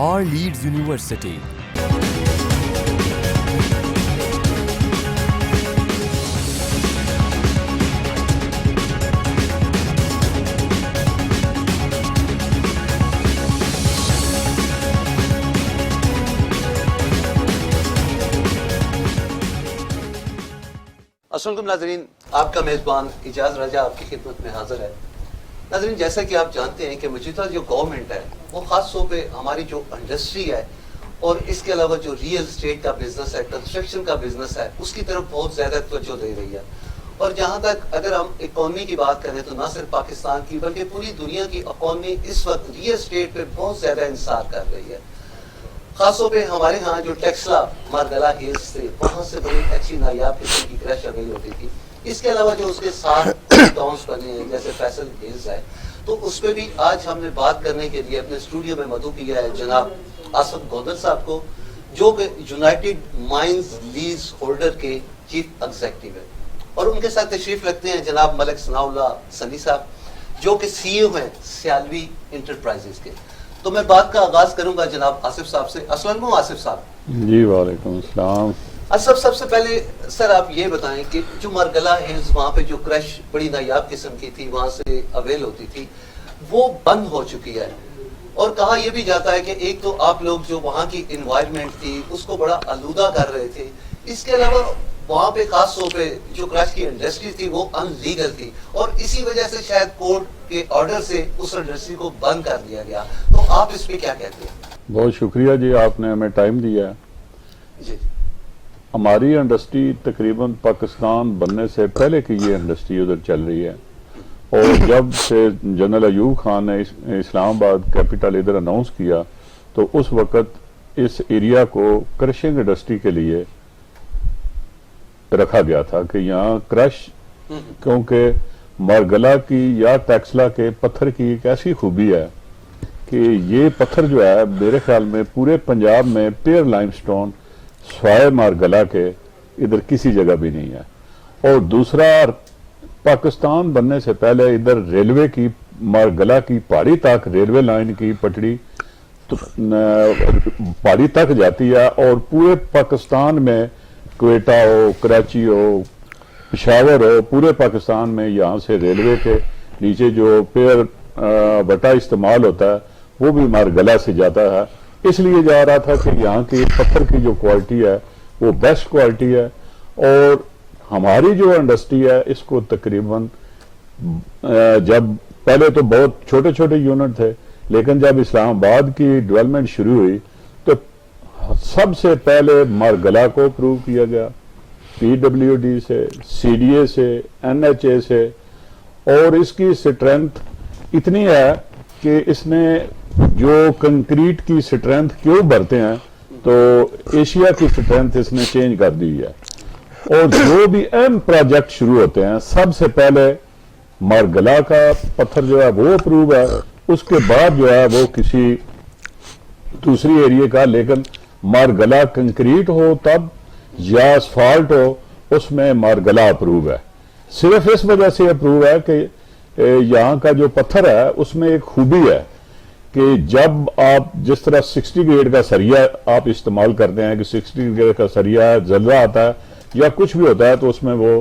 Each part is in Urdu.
or Leeds University. السلام علیکم ناظرین، آپ کا میزبان اجاز راجہ آپ کی خدمت میں حاضر ہے۔ ناظرین، جیسا کہ آپ جانتے ہیں کہ موجودہ جو گورنمنٹ ہے وہ خاص طور پہ ہماری جو انڈسٹری ہے اور اس کے علاوہ جو ریئل اسٹیٹ کا بزنس ہے، کنسٹرکشن کا بزنس ہے، اس کی طرف بہت زیادہ توجہ دے رہی ہے۔ اور جہاں تک اگر ہم اکانومی کی بات کریں تو نہ صرف پاکستان کی بلکہ پوری دنیا کی اکانومی اس وقت ریئل اسٹیٹ پہ بہت زیادہ انحصار کر رہی ہے۔ خاص طور پہ ہمارے ہاں جو ٹیکسلا مارگلا ہلز سے وہاں سے بڑی اچھی نایاب قسم کی کرش اگئی ہوتی تھی۔ اس کے علاوہ جو اس کے ساتھ ٹاؤنس بنے ہیں جیسے فیصل ہلز ہے، تو اس پہ بھی آج ہم نے بات کرنے کے لیے اپنے اسٹوڈیو میں مدعو کیا ہے جناب آصف گودر صاحب کو، جو کہ یونائٹڈ مائنز لیز ہولڈر کے چیف ایگزیکٹو ہے، اور ان کے ساتھ تشریف رکھتے ہیں جناب ملک ثناء اللہ سنی صاحب، جو کہ سی ای او ہیں سیالوی انٹرپرائزز کے۔ تو میں بات کا آغاز کروں گا جناب آصف صاحب سے۔ السلام علیکم آصف صاحب۔ جی وعلیکم السلام۔ آصف، سب سے پہلے سر آپ یہ بتائیں کہ جو مارگلا ہلز وہاں پہ جو کرش بڑی نایاب قسم کی تھی وہاں سے اویل ہوتی تھی، وہ بند ہو چکی ہے، اور کہا یہ بھی جاتا ہے کہ ایک تو آپ لوگ جو وہاں کی انوائرمنٹ تھی اس کو بڑا آلودہ کر رہے تھے، اس کے علاوہ وہاں پہ خاص طور پہ جو کرش کی انڈسٹری تھی وہ ان لیگل تھی، اور اسی وجہ سے شاید کورٹ کے آرڈر سے اس انڈسٹری کو بند کر دیا گیا۔ تو آپ اس پہ کیا کہتے ہیں؟ بہت شکریہ جی، آپ نے ہمیں ٹائم دیا۔ جی، ہماری انڈسٹری تقریباً پاکستان بننے سے پہلے کی یہ انڈسٹری ادھر چل رہی ہے، اور جب سے جنرل ایوب خان نے اسلام آباد کیپٹل ادھر اناؤنس کیا تو اس وقت اس ایریا کو کرشنگ انڈسٹری کے لیے رکھا گیا تھا کہ یہاں کرش، کیونکہ مارگلا کی یا ٹیکسلا کے پتھر کی ایک ایسی خوبی ہے کہ یہ پتھر جو ہے میرے خیال میں پورے پنجاب میں پیئر لائم سٹون سوائے مارگلا کے ادھر کسی جگہ بھی نہیں ہے۔ اور دوسرا، پاکستان بننے سے پہلے ادھر ریلوے کی مارگلا کی پہاڑی تک ریلوے لائن کی پٹڑی پہاڑی تک جاتی ہے، اور پورے پاکستان میں کوئٹہ ہو، کراچی ہو، پشاور ہو، پورے پاکستان میں یہاں سے ریلوے کے نیچے جو پیئر بٹا استعمال ہوتا ہے وہ بھی مارگلا سے جاتا ہے۔ اس لیے جا رہا تھا کہ یہاں کی پتھر کی جو کوالٹی ہے وہ بیسٹ کوالٹی ہے، اور ہماری جو انڈسٹری ہے اس کو تقریباً جب پہلے تو بہت چھوٹے چھوٹے یونٹ تھے، لیکن جب اسلام آباد کی ڈیولپمنٹ شروع ہوئی تو سب سے پہلے مارگلا کو اپروو کیا گیا، پی ڈبلیو ڈی سے، سی ڈی اے سے، این ایچ اے سے، اور اس کی سٹرینتھ اتنی ہے کہ اس نے جو کنکریٹ کی سٹرینتھ کیوں بھرتے ہیں تو ایشیا کی سٹرینتھ اس نے چینج کر دی ہے، اور جو بھی اہم پروجیکٹ شروع ہوتے ہیں سب سے پہلے مارگلا کا پتھر جو ہے وہ اپروو ہے، اس کے بعد جو ہے وہ کسی دوسری ایریا کا، لیکن مارگلا کنکریٹ ہو تب یا اسفالٹ ہو اس میں مارگلا اپروو ہے۔ صرف اس وجہ سے اپروو ہے کہ یہاں کا جو پتھر ہے اس میں ایک خوبی ہے کہ جب آپ جس طرح 60 گریڈ کا سریا آپ استعمال کرتے ہیں کہ 60 گریڈ کا سریا زلزلہ آتا ہے یا کچھ بھی ہوتا ہے تو اس میں وہ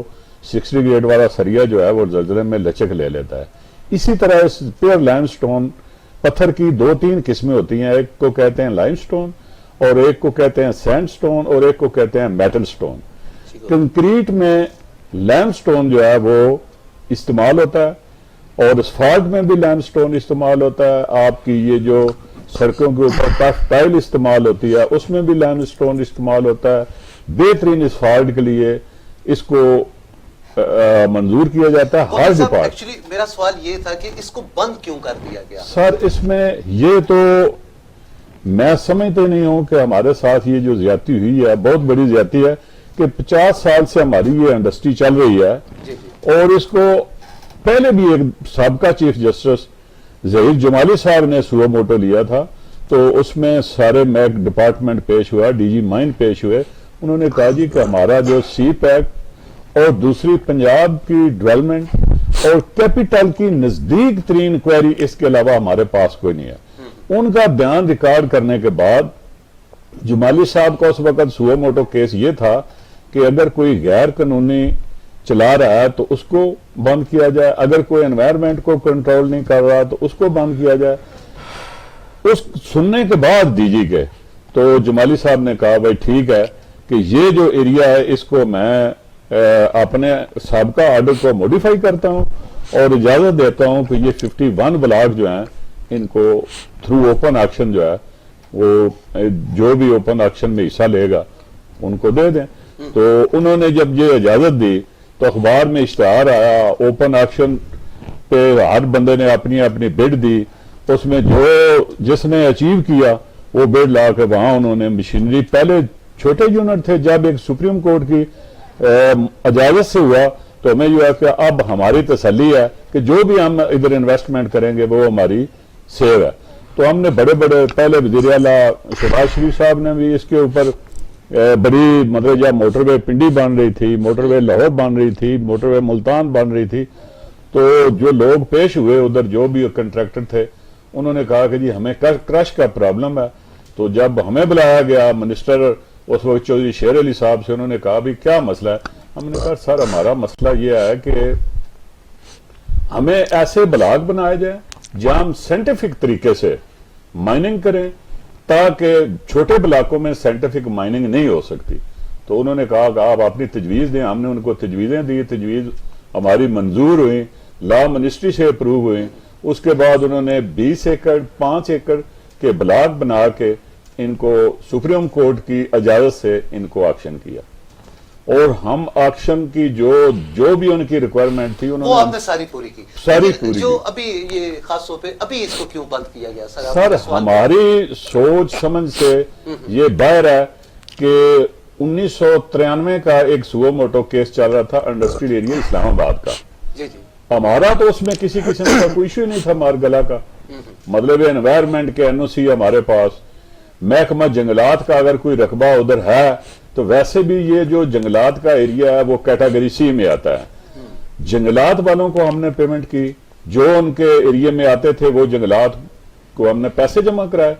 60 گریڈ والا سریا جو ہے وہ زلزلے میں لچک لے لیتا ہے، اسی طرح اس پیئر لائم سٹون پتھر کی 2-3 قسمیں ہوتی ہیں، ایک کو کہتے ہیں لائم سٹون اور ایک کو کہتے ہیں سینڈ سٹون اور ایک کو کہتے ہیں میٹل سٹون۔ کنکریٹ میں لائم سٹون جو ہے وہ استعمال ہوتا ہے، اور اسفالٹ میں بھی لائم سٹون استعمال ہوتا ہے، آپ کی یہ جو سڑکوں کے اوپر ٹف ٹائل استعمال ہوتی ہے اس میں بھی لائم سٹون استعمال ہوتا ہے۔ بہترین اسفالٹ کے لیے اس کو منظور کیا جاتا ہے ہر ڈپارٹ۔ ایکچولی میرا سوال یہ تھا کہ اس کو بند کیوں کر دیا گیا؟ سر اس میں یہ تو میں سمجھتے نہیں ہوں کہ ہمارے ساتھ یہ جو زیادتی ہوئی ہے بہت بڑی زیادتی ہے کہ 50 سال سے ہماری یہ انڈسٹری چل رہی ہے، اور اس کو پہلے بھی ایک سابقہ چیف جسٹس ظہیر جمالی صاحب نے سو موٹو لیا تھا، تو اس میں سارے میک ڈپارٹمنٹ پیش ہوا، ڈی جی مائن پیش ہوئے، انہوں نے کہا جی کہ ہمارا جو سی پیک اور دوسری پنجاب کی ڈیولپمنٹ اور کیپٹل کی نزدیک ترین کوئری اس کے علاوہ ہمارے پاس کوئی نہیں ہے۔ ان کا بیان ریکارڈ کرنے کے بعد جمالی صاحب کا اس وقت سو موٹو کیس یہ تھا کہ اگر کوئی غیر قانونی چلا رہا ہے تو اس کو بند کیا جائے، اگر کوئی انوائرمنٹ کو کنٹرول نہیں کر رہا تو اس کو بند کیا جائے۔ اس سننے کے بعد ڈی جی کے تو جمالی صاحب نے کہا بھائی ٹھیک ہے کہ یہ جو ایریا ہے اس کو میں اپنے سابقہ آرڈر کو موڈیفائی کرتا ہوں اور اجازت دیتا ہوں کہ یہ 51 بلاک جو ہیں ان کو تھرو اوپن ایکشن جو ہے وہ جو بھی اوپن ایکشن میں حصہ لے گا ان کو دے دیں۔ تو انہوں نے جب یہ اجازت دی تو اخبار میں اشتہار آیا، اوپن ایکشن پہ ہر بندے نے اپنی اپنی بڈ دی، اس میں جس نے اچیو کیا وہ بڈ لا کے وہاں انہوں نے مشینری، پہلے چھوٹے یونٹ تھے، جب ایک سپریم کورٹ کی اجازت سے ہوا تو ہمیں جو ہے کہ اب ہماری تسلی ہے کہ جو بھی ہم ادھر انویسٹمنٹ کریں گے وہ ہماری سیو ہے۔ تو ہم نے بڑے بڑے پہلے وزیر اعلیٰ شہباز شریف صاحب نے بھی اس کے اوپر بڑی مطلب جب موٹر وے پنڈی بن رہی تھی، موٹر وے لاہور بن رہی تھی، موٹر وے ملتان بن رہی تھی، تو جو لوگ پیش ہوئے ادھر جو بھی کنٹریکٹر تھے انہوں نے کہا کہ جی ہمیں کرش کا پرابلم ہے۔ تو جب ہمیں بلایا گیا منسٹر اس وقت چودھری شیر علی صاحب سے، انہوں نے کہا بھی کیا مسئلہ ہے؟ ہم نے کہا سر ہمارا مسئلہ یہ ہے کہ ہمیں ایسے بلاک بنائے جائیں جہاں ہم سائنٹیفک طریقے سے مائننگ کریں تاکہ چھوٹے بلاکوں میں سائنٹیفک مائننگ نہیں ہو سکتی۔ تو انہوں نے کہا کہ آپ اپنی تجویز دیں، ہم نے ان کو تجویزیں دی، تجویز ہماری منظور ہوئی، لا منسٹری سے اپروو ہوئی۔ اس کے بعد انہوں نے 20 ایکڑ 5 ایکڑ کے بلاک بنا کے ان کو سپریم کورٹ کی اجازت سے ان کو آکشن کیا، اور ہم آکشن کی جو بھی ان کی ریکوائرمنٹ تھی انہوں وہ آپ نے ساری پوری کی۔ ساری پوری جو ابھی یہ خاص طور پہ ابھی اس کو کیوں بند کیا گیا سر؟ سر ہماری سوچ سمجھ سے یہ باہر ہے کہ 1993 کا ایک سو موٹو کیس چل رہا تھا انڈسٹریل ایریا اسلام آباد کا، جی جی، ہمارا تو اس میں کسی قسم کا کوئی ایشو نہیں تھا مارگلا کا، مطلب انوائرمنٹ کے این او سی ہمارے پاس، محکمہ جنگلات کا اگر کوئی رقبہ ادھر ہے تو ویسے بھی یہ جو جنگلات کا ایریا ہے وہ کیٹیگری سی میں آتا ہے۔ جنگلات والوں کو ہم نے پیمنٹ کی، جو ان کے ایریا میں آتے تھے وہ جنگلات کو ہم نے پیسے جمع کرائے۔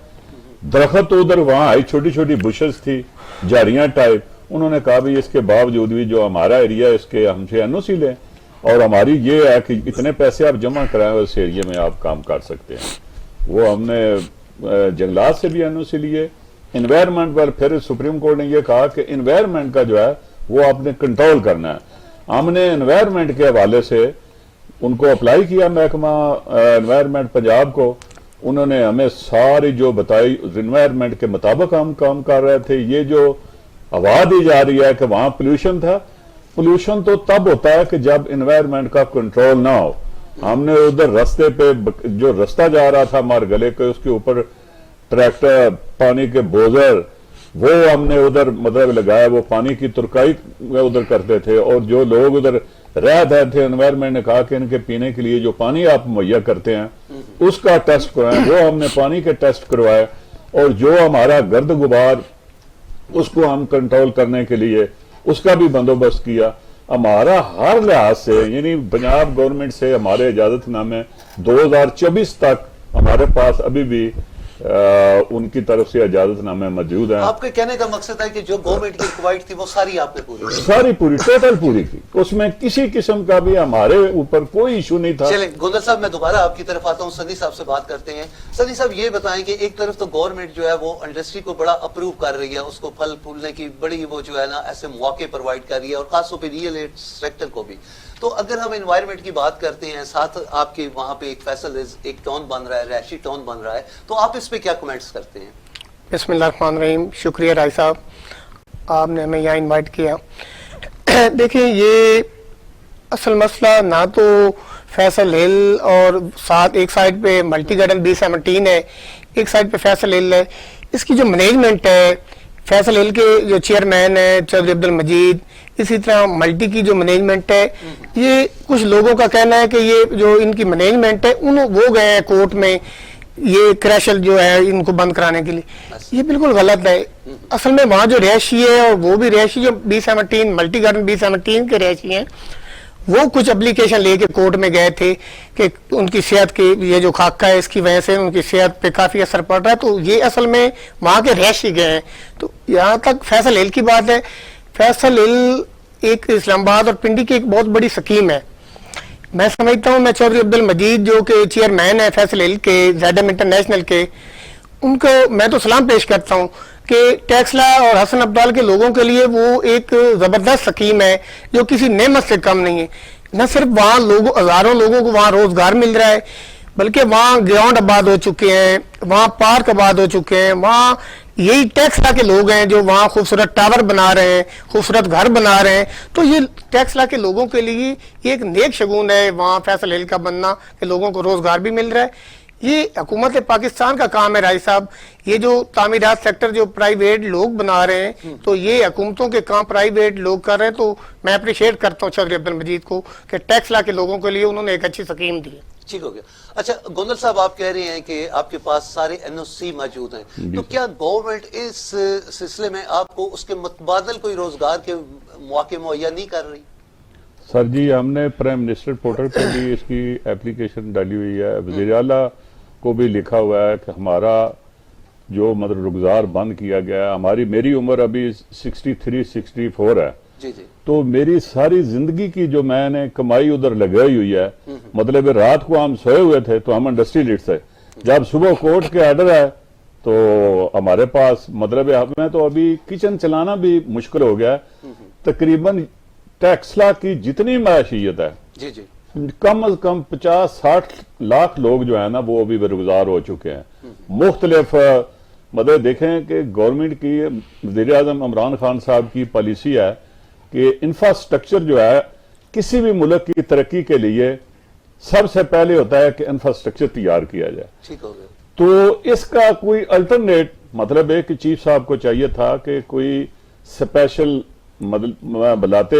درخت ادھر وہاں آئی چھوٹی چھوٹی بشز تھی، جھاڑیاں ٹائپ، انہوں نے کہا بھی اس کے باوجود بھی جو ہمارا ایریا اس کے ہم سے این او سی لیں، اور ہماری یہ ہے کہ اتنے پیسے آپ جمع کرائیں اس ایریا میں آپ کام کر سکتے ہیں۔ وہ ہم نے جنگلات سے بھی این او سی لیے، انوائرمنٹ پر پھر سپریم کورٹ نے یہ کہا کہ انوائرمنٹ کا جو ہے وہ آپ نے کنٹرول کرنا ہے۔ ہم نے انوائرمنٹ کے حوالے سے ان کو اپلائی کیا، محکمہ انوائرمنٹ پنجاب کو، انہوں نے ہمیں ساری جو بتائی انوائرمنٹ کے مطابق ہم کام کر رہے تھے۔ یہ جو ہوا دی جا رہی ہے کہ وہاں پولوشن تھا، پولوشن تو تب ہوتا ہے کہ جب انوائرمنٹ کا کنٹرول نہ ہو۔ ہم نے ادھر رستے پہ جو رستہ جا رہا تھا مارگلے کے، اس کے اوپر ٹریکٹر پانی کے بوزر وہ ہم نے ادھر مطلب لگایا، وہ پانی کی ترکائی ادھر کرتے تھے، اور جو لوگ ادھر رہتے تھے انوائرمنٹ نے کہا کہ ان کے پینے کے لیے جو پانی آپ مہیا کرتے ہیں اس کا ٹیسٹ کروائیں، وہ ہم نے پانی کے ٹیسٹ کروائے، اور جو ہمارا گرد غبار اس کو ہم کنٹرول کرنے کے لیے اس کا بھی بندوبست کیا۔ ہمارا ہر لحاظ سے یعنی پنجاب گورنمنٹ سے ہمارے اجازت نامے 2024 تک ہمارے پاس ابھی بھی ان کی طرف سے اجازت نامے موجود ہیں۔ آپ کے کہنے کا مقصد ہے کہ جو گورنمنٹ کی ریکوائرڈ تھی وہ ساری آپ نے پوری کی؟ ساری پوری ٹوٹل پوری کی، اس میں کسی قسم کا بھی ہمارے اوپر کوئی ایشو نہیں تھا۔ چلیں گوندل صاحب میں دوبارہ آپ کی طرف آتا ہوں، سنی صاحب سے بات کرتے ہیں۔ سنی صاحب یہ بتائیں کہ ایک طرف تو گورنمنٹ جو ہے وہ انڈسٹری کو بڑا اپروو کر رہی ہے، اس کو پھل پھولنے کی بڑی وہ جو ہے نا ایسے مواقع پرووائڈ کر رہی ہے، اور خاص طور پہ ریئل اسٹیٹ سیکٹر کو بھی۔ تو اگر ہم انوائرمنٹ کی بات کرتے ہیں، ساتھ آپ کے وہاں پہ ایک فیصل ایک ٹاؤن بن رہا ہے، رہائشی ٹاؤن بن رہا ہے، تو آپ اس پہ کیا کمنٹس کرتے ہیں؟ بسم اللہ الرحمن الرحیم، شکریہ رائے صاحب، آپ نے ہمیں یہاں انوائٹ کیا۔ دیکھیں یہ اصل مسئلہ نہ تو فیصل ہل اور ساتھ ایک سائڈ پہ ملٹی گارڈن B17 ہے، ایک سائڈ پہ فیصل ہل ہے، اس کی جو مینجمنٹ ہے، فیصل ہل کے جو چیئرمین ہے چودھری عبد المجید، اسی طرح ملٹی کی جو مینجمنٹ ہے، یہ کچھ لوگوں کا کہنا ہے کہ یہ جو ان کی مینجمنٹ ہے وہ گئے ہیں کورٹ میں یہ کریشل جو ہے ان کو بند کرانے کے لیے۔ یہ بالکل غلط ہے۔ اصل میں وہاں جو رہائشی ہے، اور وہ بھی رہائشی جو B17 ملٹی گارڈن B17 کے رہائشی ہیں، وہ کچھ اپلیکیشن لے کے کورٹ میں گئے تھے کہ ان کی صحت کی یہ جو خاکہ ہے اس کی وجہ سے ان کی صحت پہ کافی اثر پڑ رہا ہے، تو یہ اصل میں وہاں کے رہائشی گئے ہیں۔ تو یہاں تک فیصل ہل کی بات ہے، فیصل ہل ایک اسلام آباد اور پنڈی کی ایک بہت بڑی سکیم ہے۔ میں سمجھتا ہوں، میں چودھری عبد المجید جو کہ چیئرمین ہے فیصل ہل کے زیڈ ایم انٹرنیشنل کے، ان کو میں تو سلام پیش کرتا ہوں کہ ٹیکسلا اور حسن ابدال کے لوگوں کے لیے وہ ایک زبردست سکیم ہے جو کسی نعمت سے کم نہیں ہے۔ نہ صرف وہاں ہزاروں لوگوں کو وہاں روزگار مل رہا ہے، بلکہ وہاں گراؤنڈ آباد ہو چکے ہیں، وہاں پارک آباد ہو چکے ہیں، وہاں یہی ٹیکسلا کے لوگ ہیں جو وہاں خوبصورت ٹاور بنا رہے ہیں، خوبصورت گھر بنا رہے ہیں۔ تو یہ ٹیکسلا کے لوگوں کے لیے یہ ایک نیک شگون ہے وہاں فیصل ہل کا بننا کہ لوگوں کو روزگار بھی مل رہا ہے۔ یہ حکومت پاکستان کا کام ہے رائی صاحب، یہ جو تعمیرات سیکٹر جو پرائیویٹ لوگ بنا رہے ہیں تو یہ حکومتوں کے کام پرائیویٹ لوگ کر رہے ہیں۔ تو میں اپریشیٹ کرتا ہوں چودھری عبد المجید کو کہ ٹیکسلا کے لوگوں کے لیے انہوں نے ایک اچھی سکیم دی ہے۔ ٹھیک ہو گیا۔ اچھا گوندل صاحب، آپ کہہ رہے ہیں کہ آپ کے پاس سارے این او سی موجود ہیں، تو کیا گورنمنٹ اس سلسلے میں آپ کو اس کے متبادل کوئی روزگار کے مواقع مہیا نہیں کر رہی؟ سر جی، ہم نے پرائم منسٹر پورٹل پہ بھی اس کی اپلیکیشن ڈالی ہوئی ہے، وزیر اعلیٰ کو بھی لکھا ہوا ہے کہ ہمارا جو مطلب روزگار بند کیا گیا ہے، میری عمر ابھی 63-64 ہے، جی جی، تو میری ساری زندگی کی جو میں نے کمائی ادھر لگائی ہوئی ہے، مطلب رات کو ہم سوئے ہوئے تھے تو ہم انڈسٹریلسٹ تھے، جب صبح کورٹ کے آرڈر ہے تو ہمارے پاس مطلب ہمیں تو ابھی کچن چلانا بھی مشکل ہو گیا ہے۔ تقریباً ٹیکسلا کی جتنی معاشیت ہے جی جی، کم از کم 50-60 لاکھ لوگ جو ہیں نا وہ ابھی بے روزگار ہو چکے ہیں۔ مختلف مطلب دیکھیں کہ گورنمنٹ کی وزیر اعظم عمران خان صاحب کی پالیسی ہے کہ انفراسٹرکچر جو ہے کسی بھی ملک کی ترقی کے لیے سب سے پہلے ہوتا ہے کہ انفراسٹرکچر تیار کیا جائے۔ ٹھیک ہو گیا۔ تو اس کا کوئی الٹرنیٹ مطلب ہے کہ چیف صاحب کو چاہیے تھا کہ کوئی سپیشل بلاتے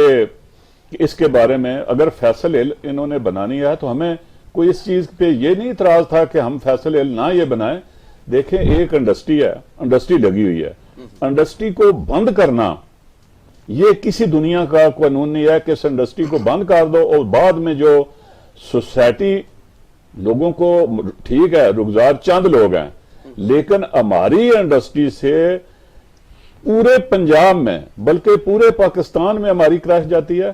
اس کے بارے میں، اگر فیصل ہل انہوں نے بنانی ہے تو ہمیں کوئی اس چیز پہ یہ نہیں اعتراض تھا کہ ہم فیصل ہل نہ یہ بنائیں۔ دیکھیں ایک انڈسٹری ہے، انڈسٹری لگی ہوئی ہے، انڈسٹری کو بند کرنا یہ کسی دنیا کا قانون نہیں ہے کہ اس انڈسٹری کو بند کر دو اور بعد میں جو سوسائٹی لوگوں کو، ٹھیک ہے روزگار چند لوگ ہیں لیکن ہماری انڈسٹری سے پورے پنجاب میں بلکہ پورے پاکستان میں ہماری کراش جاتی ہے،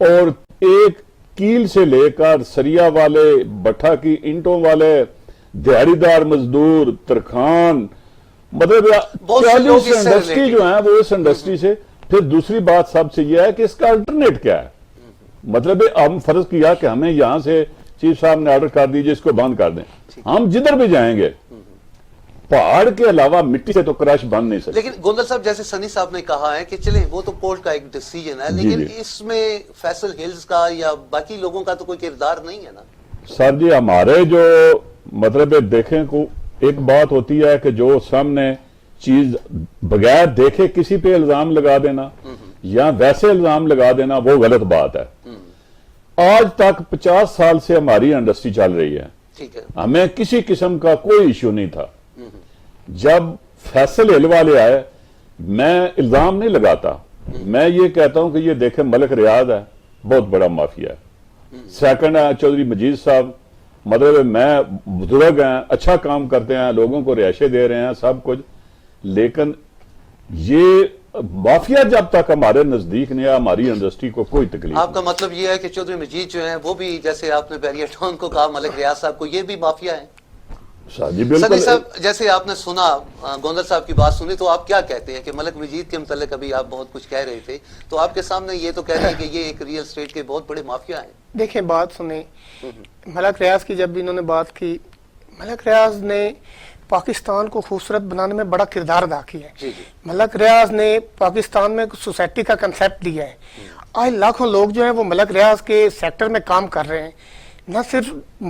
اور ایک کیل سے لے کر سریا والے، بٹھا کی اینٹوں والے، دیہڑی دار مزدور، ترخان، مطلب 40 انڈسٹری جو ہیں وہ اس انڈسٹری سے۔ پھر دوسری بات سب سے یہ ہے کہ اس کا الٹرنیٹ کیا ہے، مطلب ہم فرض کیا کہ ہمیں یہاں سے چیف صاحب نے آرڈر کر دیجئے اس کو بند کر دیں، ہم جدھر بھی جائیں گے پہاڑ کے علاوہ مٹی سے تو کراش بند نہیں سکتے۔ لیکن گوندل صاحب جیسے سنی صاحب نے کہا ہے کہ چلیں وہ تو کورٹ کا ایک ڈیسیجن ہے، لیکن اس میں فیصل ہلز کا یا باقی لوگوں کا تو کوئی کردار نہیں ہے نا؟ سر جی ہمارے جو مطلب دیکھیں کو ایک بات ہوتی ہے کہ جو سامنے چیز بغیر دیکھے کسی پہ الزام لگا دینا یا ویسے الزام لگا دینا وہ غلط بات ہے۔ آج تک 50 سال سے ہماری انڈسٹری چل رہی ہے، ٹھیک ہے، ہمیں کسی قسم کا کوئی ایشو نہیں تھا۔ جب فیصل ہل والے آئے میں الزام نہیں لگاتا، میں یہ کہتا ہوں کہ یہ دیکھیں ملک ریاض ہے بہت بڑا مافیا ہے، سیکنڈ ہے چودھری مجید صاحب، مطلب میں بزرگ ہیں، اچھا کام کرتے ہیں، لوگوں کو رہائشیں دے رہے ہیں سب کچھ، لیکن یہ مافیا جب تک ہمارے نزدیک نہیں ہے ہماری انڈسٹری کو کوئی تکلیف آپ کا مطلب یہ ہے کہ چودھری مجید جو ہیں وہ بھی جیسے آپ نے بیریا ٹون کو کہا ملک ریاض صاحب کو، یہ بھی مافیا ہیں؟ جی بالکل۔ سنی صاحب جیسے آپ نے سنا گوندل صاحب کی بات سنی تو آپ کیا کہتے ہیں کہ ملک مجید کے متعلق ابھی آپ بہت کچھ کہہ رہے تھے تو آپ کے سامنے یہ تو کہہ رہے ہیں کہ یہ ایک ریئل اسٹیٹ کے بہت بڑے مافیا ہیں؟ دیکھیں بات سنیں، ملک ریاض کی جب بھی انہوں نے بات کی، ملک ریاض نے پاکستان کو خوبصورت بنانے میں بڑا کردار ادا کیا ہے۔ ملک ریاض نے پاکستان میں سوسائٹی کا کنسیپٹ دیا ہے۔ آج لاکھوں لوگ جو ہیں وہ ملک ریاض کے سیکٹر میں کام کر رہے ہیں، نہ صرف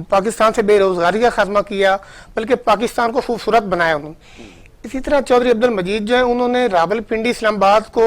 پاکستان سے بے روزگاری کا خاتمہ کیا بلکہ پاکستان کو خوبصورت بنایا انہوں نے۔ اسی طرح چودھری عبد المجید جو ہیں انہوں نے راولپنڈی اسلام آباد کو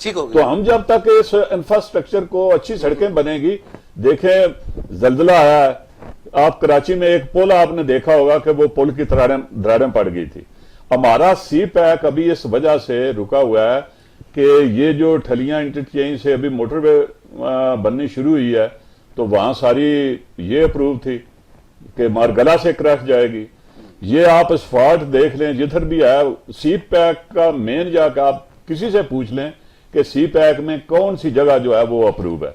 ٹھیک ہو تو گیا. ہم جب تک اس انفراسٹرکچر کو اچھی سڑکیں بنے گی, دیکھیں زلزلہ آیا ہے, آپ کراچی میں ایک پل آپ نے دیکھا ہوگا کہ وہ پل کی دراڑیں پڑ گئی تھی. ہمارا سی پیک ابھی اس وجہ سے رکا ہوا ہے کہ یہ جو ٹھلیاں انٹرچینج سے ابھی موٹر وے بننی شروع ہوئی ہے, تو وہاں ساری یہ اپروو تھی کہ مارگلا سے کراش جائے گی. یہ آپ اسفالٹ دیکھ لیں جدھر بھی ہے, سی پیک کا مین جا کے آپ کسی سے پوچھ لیں کہ سی پیک میں کون سی جگہ جو ہے وہ اپروو ہے.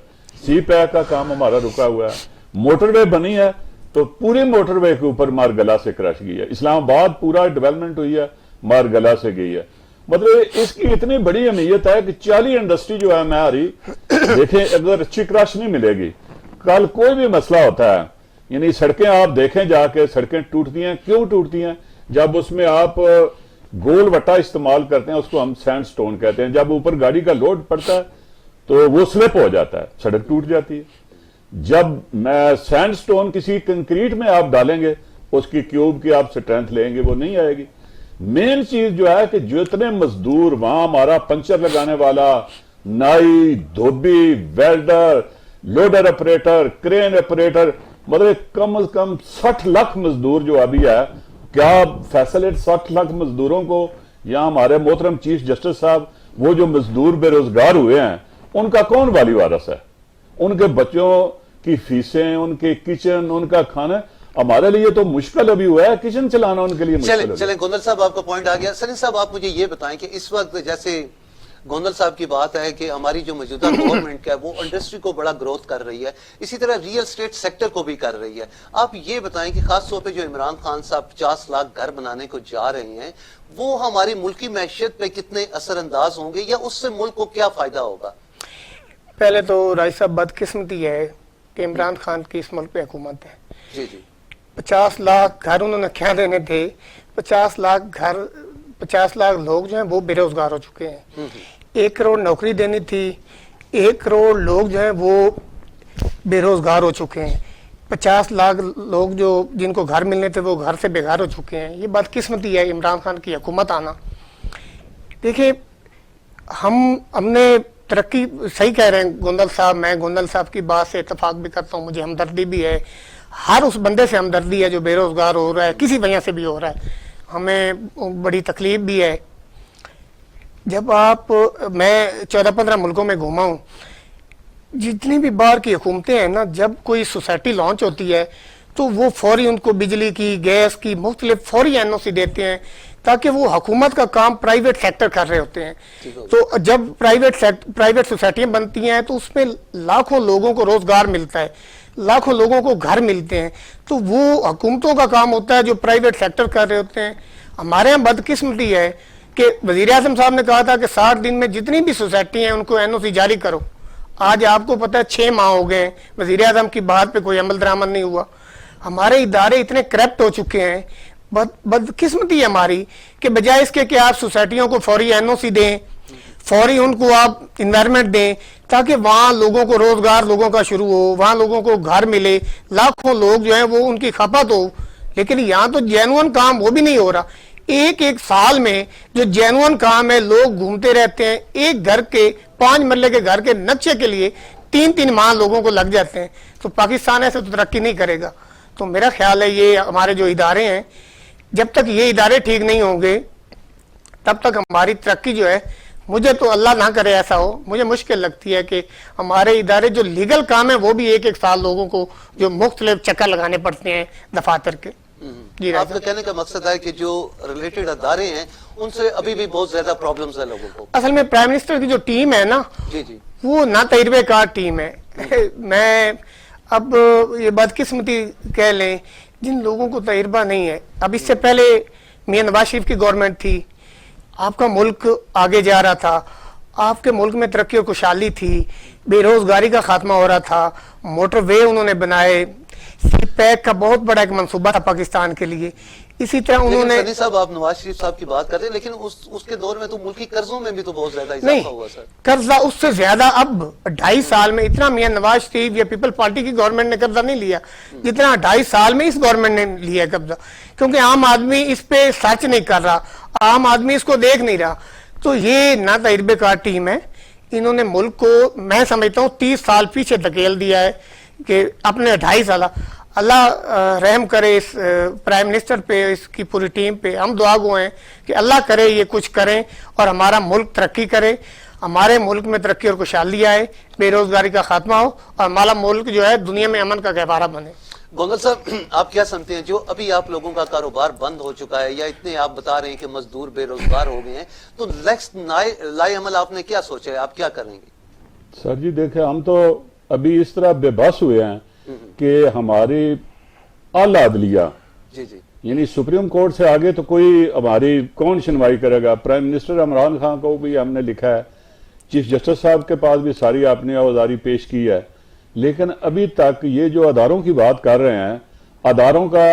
سی پیک کا کام ہمارا رکا ہوا ہے. موٹر وے بنی ہے تو پوری موٹر وے کے اوپر مارگلا سے کراش گئی ہے. اسلام آباد پورا ڈیولپمنٹ ہوئی ہے, مارگلا سے گئی ہے. مطلب اس کی اتنی بڑی اہمیت ہے کہ چالی انڈسٹری جو ہے میں آ رہی, دیکھیں اگر اچھی کراش نہیں ملے گی, کل کوئی بھی مسئلہ ہوتا ہے, یعنی سڑکیں آپ دیکھیں جا کے, سڑکیں ٹوٹتی ہیں, کیوں ٹوٹتی ہیں؟ جب اس میں آپ گول وٹا استعمال کرتے ہیں, اس کو ہم سینڈ سٹون کہتے ہیں, جب اوپر گاڑی کا لوڈ پڑتا ہے تو وہ سلپ ہو جاتا ہے, سڑک ٹوٹ جاتی ہے. جب میں سینڈ سٹون کسی کنکریٹ میں آپ ڈالیں گے, اس کی کیوب کی آپ اسٹرینتھ لیں گے, وہ نہیں آئے گی. مین چیز جو ہے کہ جتنے مزدور وہاں, ہمارا پنچر لگانے والا, نائی, دھوبی, ویلڈر, لوڈر آپریٹر, کرین آپریٹر, مطلب کم از کم 60 لاکھ مزدور جو ابھی ہے, کیا فیصلیٹ 60 لاکھ مزدوروں کو, یا ہمارے محترم چیف جسٹس صاحب, وہ جو مزدور بے روزگار ہوئے ہیں ان کا کون والی وارث ہے؟ ان کے بچوں کی فیسیں, ان کے کچن, ان کا کھانا, ہمارے لیے تو مشکل ابھی ہوا ہے کچن چلانا ان کے لیے مشکل. چلیں گوندل صاحب آپ کا پوائنٹ آ گیا. سنی صاحب آپ مجھے یہ بتائیں کہ اس وقت جیسے گوندل صاحب کی بات ہے کہ ہماری جو موجودہ گورنمنٹ ہے وہ انڈسٹری کو بڑا گروتھ کر رہی ہے, اسی طرح ریئل اسٹیٹ سیکٹر کو بھی کر رہی ہے. آپ یہ بتائیں کہ خاص طور پہ جو عمران خان صاحب 50 لاکھ گھر بنانے کو جا رہے ہیں, وہ ہماری ملکی معیشت پہ کتنے اثر انداز ہوں گے, یا اس سے ملک کو کیا فائدہ ہوگا؟ پہلے تو رائی صاحب بدقسمتی ہے کہ عمران خان کی اس ملک پہ حکومت ہے. جی جی 50 لاکھ گھر انہوں نے کیا دینے تھے؟ 50 لاکھ لوگ جو ہیں وہ بے روزگار ہو چکے ہیں. 1 کروڑ نوکری دینی تھی, 1 کروڑ لوگ جو ہیں وہ بے روزگار ہو چکے ہیں. 50 لاکھ لوگ جو جن کو گھر ملنے تھے وہ گھر سے بیگار ہو چکے ہیں. یہ بدقسمتی ہے عمران خان کی حکومت آنا. دیکھیں ہم نے ترقی, صحیح کہہ رہے ہیں گوندل صاحب, میں گوندل صاحب کی بات سے اتفاق بھی کرتا ہوں, مجھے ہمدردی بھی ہے, ہر اس بندے سے ہمدردی ہے جو بے روزگار ہو رہا ہے, کسی وجہ سے بھی ہو رہا ہے. ہمیں بڑی تکلیف بھی ہے. جب میں 14-15 ملکوں میں گھوما ہوں, جتنی بھی باہر کی حکومتیں ہیں نا, جب کوئی سوسائٹی لانچ ہوتی ہے تو وہ فوری ان کو بجلی کی, گیس کی مختلف فوری NOC دیتے ہیں, تاکہ وہ حکومت کا کام پرائیویٹ سیکٹر کر رہے ہوتے ہیں. تو جب پرائیویٹ سوسائٹیاں بنتی ہیں تو اس میں لاکھوں لوگوں کو روزگار ملتا ہے, لاکھوں لوگوں کو گھر ملتے ہیں. تو وہ حکومتوں کا کام ہوتا ہے جو پرائیویٹ سیکٹر کر رہے ہوتے ہیں. ہمارے یہاں بدقسمتی ہے کہ وزیر اعظم صاحب نے کہا تھا کہ 60 دن میں جتنی بھی سوسائٹی ہیں ان کو NOC جاری کرو. آج آپ کو پتہ ہے 6 ماہ ہو گئے, وزیر اعظم کی بات پہ کوئی عمل درآمد نہیں ہوا. ہمارے ادارے اتنے کرپٹ ہو چکے ہیں, بدقسمتی ہے ہماری, کہ بجائے اس کے کہ آپ سوسائٹیوں کو فوری NOC دیں, فوری ان کو آپ انوائرمنٹ دیں, تاکہ وہاں لوگوں کو روزگار لوگوں کا شروع ہو, وہاں لوگوں کو گھر ملے, لاکھوں لوگ جو ہیں وہ ان کی کھپت ہو. لیکن یہاں تو جینوئن کام وہ بھی نہیں ہو رہا. ایک سال میں جو جینوئن کام ہے, لوگ گھومتے رہتے ہیں, ایک گھر کے 5 مرلے کے گھر کے نقشے کے لیے 3 ماہ لوگوں کو لگ جاتے ہیں. تو پاکستان ایسے تو ترقی نہیں کرے گا. تو میرا خیال ہے یہ ہمارے جو ادارے ہیں, جب تک یہ ادارے ٹھیک نہیں ہوں گے تب تک ہماری ترقی جو ہے, مجھے تو اللہ نہ کرے ایسا ہو, مجھے مشکل لگتی ہے کہ ہمارے ادارے جو لیگل کام ہے وہ بھی ایک سال لوگوں کو جو مختلف چکر لگانے پڑتے ہیں دفاتر کے. جی آپ کا کہنے کا مقصد ہے کہ جو ریلیٹڈ ادارے ہیں ان سے ابھی بھی بہت زیادہ پرابلمز ہیں لوگوں کو. اصل میں پرائم منسٹر کی جو ٹیم ہے نا, جی جی وہ نہ تجربے کار ٹیم ہے. میں اب یہ بدقسمتی کہہ لیں, جن لوگوں کو تجربہ نہیں ہے. اب اس سے پہلے میاں نواز شریف کی گورنمنٹ تھی, آپ کا ملک آگے جا رہا تھا, آپ کے ملک میں ترقی و خوشحالی تھی, بے روزگاری کا خاتمہ ہو رہا تھا, موٹر وے انہوں نے بنائے, سی پیک کا بہت بڑا ایک منصوبہ تھا پاکستان کے لیے. اسی طرح انہوں نے, سنی صاحب آپ نواز شریف صاحب کی بات کر رہے ہیں, لیکن اس کے دور میں تو ملکی قرضوں میں بھی تو بہت زیادہ اضافہ ہوا سر. قرضہ اس سے زیادہ اب 2.5 سال میں اتنا میاں نواز شریف یا پیپل پارٹی کی گورنمنٹ نے قبضہ نہیں لیا جتنا 2.5 سال میں اس گورنمنٹ نے لیا قبضہ. کیونکہ عام آدمی اس پہ سرچ نہیں کر رہا, عام آدمی اس کو دیکھ نہیں رہا. تو یہ نہ تجربے کار ٹیم ہے, انہوں نے ملک کو میں سمجھتا ہوں 30 سال پیچھے دھکیل دیا ہے کہ اپنے 2.5 سال اللہ رحم کرے اس پرائم منسٹر پہ، اس کی پوری ٹیم پہ. ہم دعا گو ہیں کہ اللہ کرے یہ کچھ کریں اور ہمارا ملک ترقی کرے، ہمارے ملک میں ترقی اور خوشحالی آئے، بے روزگاری کا خاتمہ ہو اور ہمارا ملک جو ہے دنیا میں امن کا گہوارہ بنے. گونگل صاحب آپ کیا سمجھتے ہیں جو ابھی آپ لوگوں کا کاروبار بند ہو چکا ہے یا اتنے آپ بتا رہے ہیں کہ مزدور بے روزگار ہو گئے ہیں، تو نیکسٹ لائے عمل آپ نے کیا سوچا ہے، آپ کیا کریں گے؟ سر جی دیکھیں، ہم تو ابھی اس طرح بے بس ہوئے ہیں کہ ہماری اعلیٰ عدلیہ جی جی یعنی سپریم کورٹ سے آگے تو کوئی ہماری کون سنوائی کرے گا. پرائم منسٹر عمران خان کو بھی ہم نے لکھا ہے، چیف جسٹس صاحب کے پاس بھی ساری آپ نے آوازاری پیش کی ہے، لیکن ابھی تک یہ جو اداروں کی بات کر رہے ہیں، اداروں کا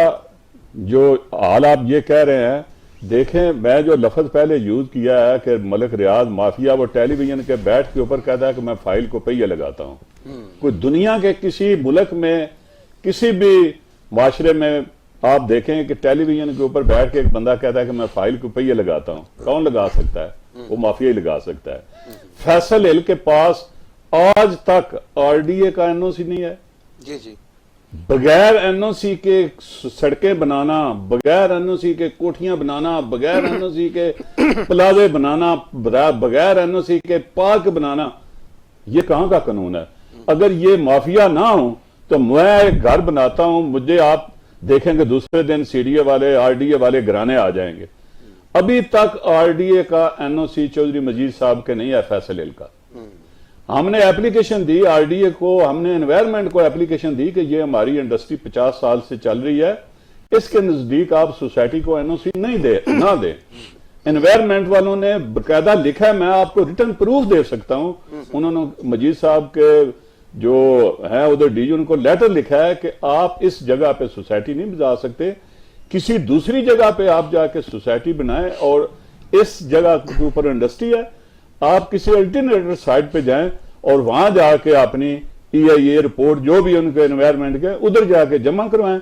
جو حال آپ یہ کہہ رہے ہیں، دیکھیں میں جو لفظ پہلے یوز کیا ہے کہ ملک ریاض مافیا، وہ ٹیلی ویژن کے بیٹ کے اوپر کہتا ہے کہ میں فائل کو پہیے لگاتا ہوں. کوئی دنیا کے کسی ملک میں کسی بھی معاشرے میں آپ دیکھیں کہ ٹیلی ویژن کے اوپر بیٹھ کے ایک بندہ کہتا ہے کہ میں فائل کو پہیے لگاتا ہوں؟ کون لگا سکتا ہے؟ وہ مافیا ہی لگا سکتا ہے. فیصل ہل کے پاس آج تک آر ڈی اے کا این او سی نہیں ہے. جی جی بغیر این او سی کے سڑکیں بنانا، بغیر این او سی کے کوٹھیاں بنانا، بغیر این او سی کے پلازے بنانا، بغیر این او سی کے پارک بنانا، یہ کہاں کا قانون ہے؟ اگر یہ مافیا نہ ہوں تو میں ایک گھر بناتا ہوں، مجھے آپ دیکھیں گے دوسرے دن سی ڈی اے والے، آر ڈی اے والے گرانے آ جائیں گے. ابھی تک آر ڈی اے کا این او سی چودھری مجید صاحب کے نہیں ہے فیصل ہل کا. ہم نے application the R D A کو، ہم نے انوائرمنٹ کو اپلیکیشن دی کہ یہ ہماری انڈسٹری 50 سال سے چل رہی ہے، اس کے نزدیک آپ سوسائٹی کو این او سی نہ دیں. انوائرمنٹ والوں نے باقاعدہ لکھا ہے، میں آپ کو ریٹن پروف دے سکتا ہوں، انہوں نے مجید صاحب کے جو ہیں ادھر ڈی جی ان کو لیٹر لکھا ہے کہ آپ اس جگہ پہ سوسائٹی نہیں بنا سکتے، کسی دوسری جگہ پہ آپ جا کے سوسائٹی بنائیں، اور اس جگہ کے اوپر انڈسٹری ہے، آپ کسی الٹرنیٹر سائٹ پہ جائیں اور وہاں جا کے اپنی ای آئی اے رپورٹ جو بھی ان کے انوائرمنٹ کے ادھر جا کے جمع کروائیں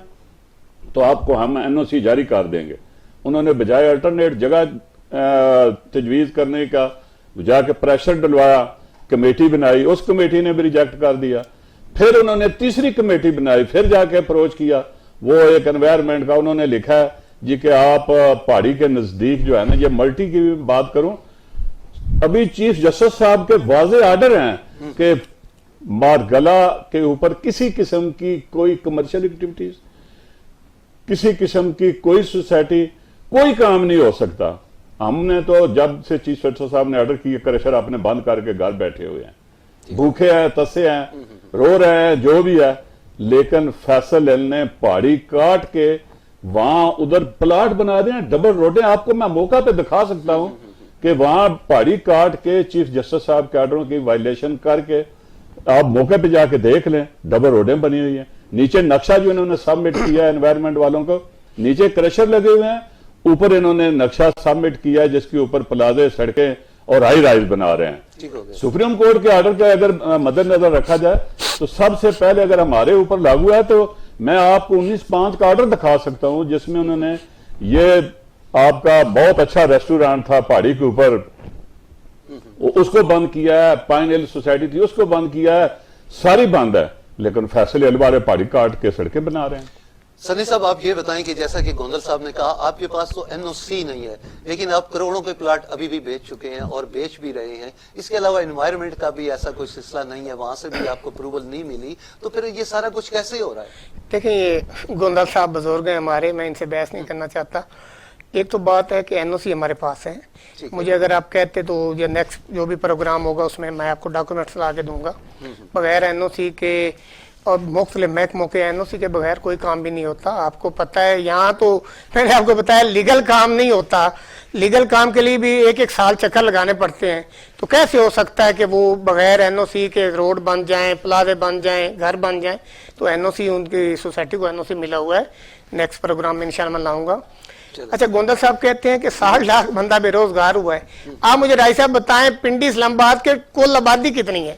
تو آپ کو ہم این او سی جاری کر دیں گے. انہوں نے بجائے الٹرنیٹ جگہ تجویز کرنے کا جا کے پریشر ڈلوایا، کمیٹی بنائی، اس کمیٹی نے بھی ریجیکٹ کر دیا. پھر انہوں نے تیسری کمیٹی بنائی، پھر جا کے اپروچ کیا، وہ ایک انوائرمنٹ کا انہوں نے لکھا ہے جی کہ آپ پہاڑی کے نزدیک جو ہے نا، یہ ملٹی کی بھی بات کروں، ابھی چیف جسٹس صاحب کے واضح آرڈر ہیں کہ مارگلا کے اوپر کسی قسم کی کوئی کمرشل ایکٹیویٹیز، کسی قسم کی کوئی سوسائٹی، کوئی کام نہیں ہو سکتا. ہم نے تو جب سے چیف جسٹس صاحب نے آرڈر کیا کریشر اپنے بند کر کے گھر بیٹھے ہوئے ہیں، بھوکے ہیں، تسے ہیں، رو رہے ہیں، جو بھی ہے. لیکن فیصل ہل نے پہاڑی کاٹ کے وہاں ادھر پلاٹ بنا دیں، ڈبل روڈیں. آپ کو میں موقع پہ دکھا سکتا ہوں کہ وہاں پہاڑی کاٹ کے چیف جسٹس صاحب کے آرڈروں کی وائلیشن کر کے آپ موقع پہ جا کے دیکھ لیں، ڈبل روڈیں بنی ہوئی ہیں. نیچے نقشہ جو انہوں نے سبمٹ کیا ہے انوائرمنٹ والوں کو، نیچے کریشر لگے ہوئے ہیں، اوپر انہوں نے نقشہ سبمٹ کیا ہے جس کے اوپر پلازے، سڑکیں اور ہائی رائز بنا رہے ہیں. سپریم کورٹ کے آرڈر کا اگر مد نظر رکھا جائے تو سب سے پہلے اگر ہمارے اوپر لاگو ہے تو میں آپ کو 19/5 کا آرڈر دکھا سکتا ہوں جس میں انہوں نے یہ آپ کا بہت اچھا ریسٹورانٹ تھا پہاڑی کے اوپر، اس کو بند کیا ہے. پائن ہل سوسائٹی تھی اس کو بند کیا ہے، ساری بند ہے. لیکن فیصل ہل والے پہاڑی کاٹ کے سڑکیں بنا رہے ہیں. سنی صاحب آپ یہ بتائیں کہ جیسا کہ گوندل صاحب نے کہا آپ کے پاس تو این او سی نہیں ہے، لیکن آپ کروڑوں کے پلاٹ ابھی بھی بیچ چکے ہیں اور بیچ بھی رہے ہیں. اس کے علاوہ انوائرمنٹ کا بھی ایسا کوئی سلسلہ نہیں ہے، وہاں سے بھی آپ کو اپروول نہیں ملی، تو پھر یہ سارا کچھ کیسے ہو رہا ہے؟ دیکھیں یہ گوندل صاحب بزرگ ہیں ہمارے، میں ان سے بحث نہیں کرنا چاہتا. ایک تو بات ہے کہ این او سی ہمارے پاس ہے. مجھے اگر آپ کہتے تو یہ نیکسٹ جو بھی پروگرام ہوگا اس میں میں آپ کو ڈاکومنٹس لا کے دوں گا. بغیر این او سی کے اور مختلف محکموں کے این او سی کے بغیر کوئی کام بھی نہیں ہوتا. آپ کو پتہ ہے یہاں تو میں نے آپ کو بتایا لیگل کام نہیں ہوتا، لیگل کام کے لیے بھی 1 سال چکر لگانے پڑتے ہیں. تو کیسے ہو سکتا ہے کہ وہ بغیر این او سی کے روڈ بن جائیں، پلازے بن جائیں، گھر بن جائیں؟ تو این او سی ان کی سوسائٹی کو این او سی ملا ہوا ہے. نیکسٹ پروگرام میں انشاءاللہ میں لاؤں گا. اچھا گوندل صاحب کہتے ہیں کہ 60 لاکھ بندہ بے روزگار ہوا ہے. آپ مجھے رائی صاحب بتائیں پنڈی اسلام آباد کے کل آبادی کتنی ہے؟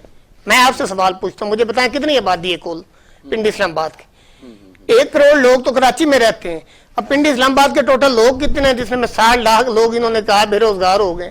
میں آپ سے سوال پوچھتا ہوں، مجھے بتائیں کتنی آبادی ہے کل پنڈی اسلام آباد کی؟ 1 کروڑ لوگ تو کراچی میں رہتے ہیں. اب پنڈی اسلام آباد کے ٹوٹل لوگ کتنے ہیں جس میں 60 لاکھ لوگ انہوں نے کہا بے روزگار ہو گئے؟